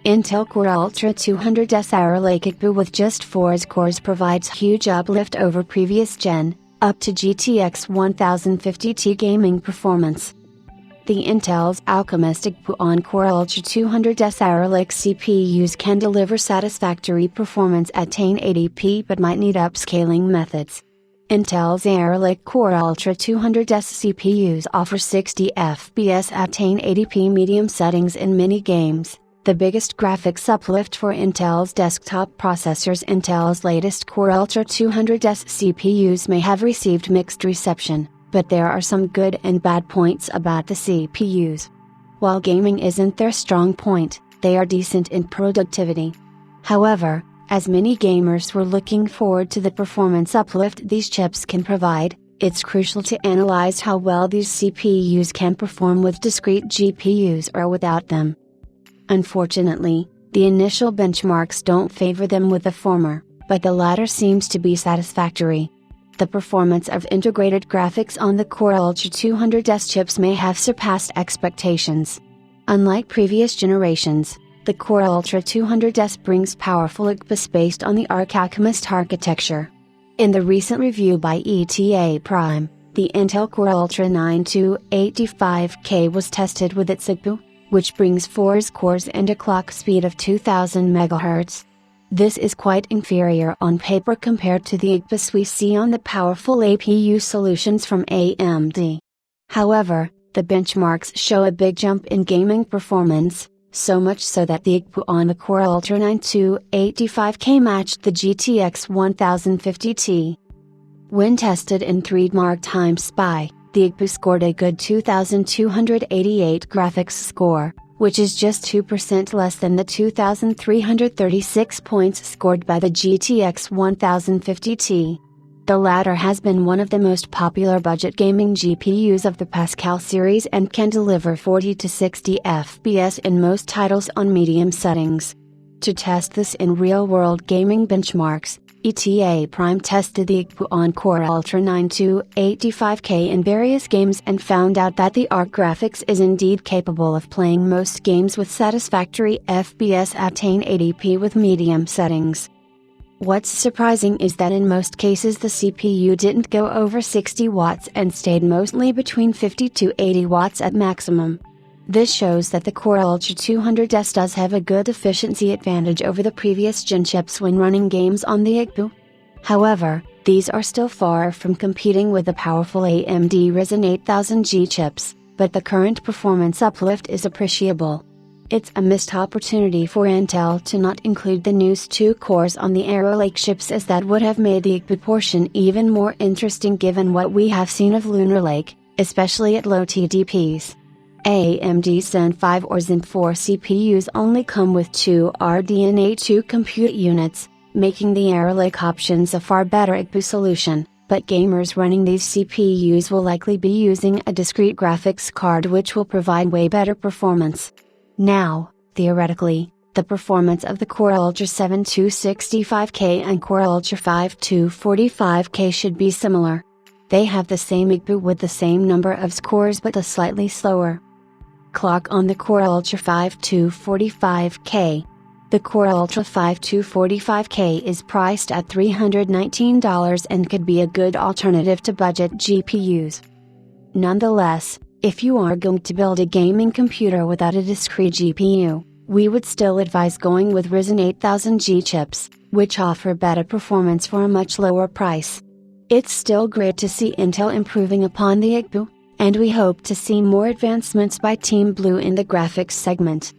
Intel Core Ultra 200S Arrow Lake iGPU with just 4 cores provides huge uplift over previous gen, up to GTX 1050 gaming performance. The Intel's Alchemist iGPU on Core Ultra 200S Arrow Lake CPUs can deliver satisfactory performance at 1080p but might need upscaling methods. Intel's Arrow Lake Core Ultra 200S CPUs offer 60 FPS at 1080p medium settings in many games, the biggest graphics uplift for Intel's desktop processors. Intel's latest Core Ultra 200S CPUs may have received mixed reception, but there are some good and bad points about the CPUs. While gaming isn't their strong point, they are decent in productivity. However, as many gamers were looking forward to the performance uplift these chips can provide, it's crucial to analyze how well these CPUs can perform with discrete GPUs or without them. Unfortunately, the initial benchmarks don't favor them with the former, but the latter seems to be satisfactory. The performance of integrated graphics on the Core Ultra 200S chips may have surpassed expectations. Unlike previous generations, the Core Ultra 200S brings powerful iGPUs based on the Alchemist architecture. In the recent review by ETA Prime, the Intel Core Ultra 9285K was tested with its iGPU, which brings 4 cores and a clock speed of 2000 MHz. This is quite inferior on paper compared to the iGPUs we see on the powerful APU solutions from AMD. However, the benchmarks show a big jump in gaming performance, so much so that the iGPU on the Core Ultra 9285K matched the GTX 1050 Ti. When tested in 3D Time Spy, the iGPU scored a good 2288 graphics score, which is just 2% less than the 2336 points scored by the GTX 1050 Ti. The latter has been one of the most popular budget gaming GPUs of the Pascal series and can deliver 40 to 60 FPS in most titles on medium settings. To test this in real-world gaming benchmarks, ETA Prime tested the iGPU on Core Ultra 9285K in various games and found out that the ARC graphics is indeed capable of playing most games with satisfactory FPS at 1080p with medium settings. What's surprising is that in most cases the CPU didn't go over 60 watts and stayed mostly between 50 to 80 watts at maximum. This shows that the Core Ultra 200S does have a good efficiency advantage over the previous gen chips when running games on the iGPU. However, these are still far from competing with the powerful AMD Ryzen 8000G chips, but the current performance uplift is appreciable. It's a missed opportunity for Intel to not include the newest 2 cores on the Arrow Lake chips, as that would have made the iGPU portion even more interesting given what we have seen of Lunar Lake, especially at low TDPs. AMD Zen 5 or Zen 4 CPUs only come with 2 RDNA 2 compute units, making the Arrow Lake options a far better iGPU solution, but gamers running these CPUs will likely be using a discrete graphics card which will provide way better performance. Now, theoretically, the performance of the Core Ultra 7265K and Core Ultra 5245K should be similar. They have the same iGPU with the same number of cores but a slightly slower clock on the Core Ultra 5245K. The Core Ultra 5245K is priced at $319 and could be a good alternative to budget GPUs. Nonetheless, if you are going to build a gaming computer without a discrete GPU, we would still advise going with Ryzen 8000G chips, which offer better performance for a much lower price. It's still great to see Intel improving upon the iGPU, and we hope to see more advancements by Team Blue in the graphics segment.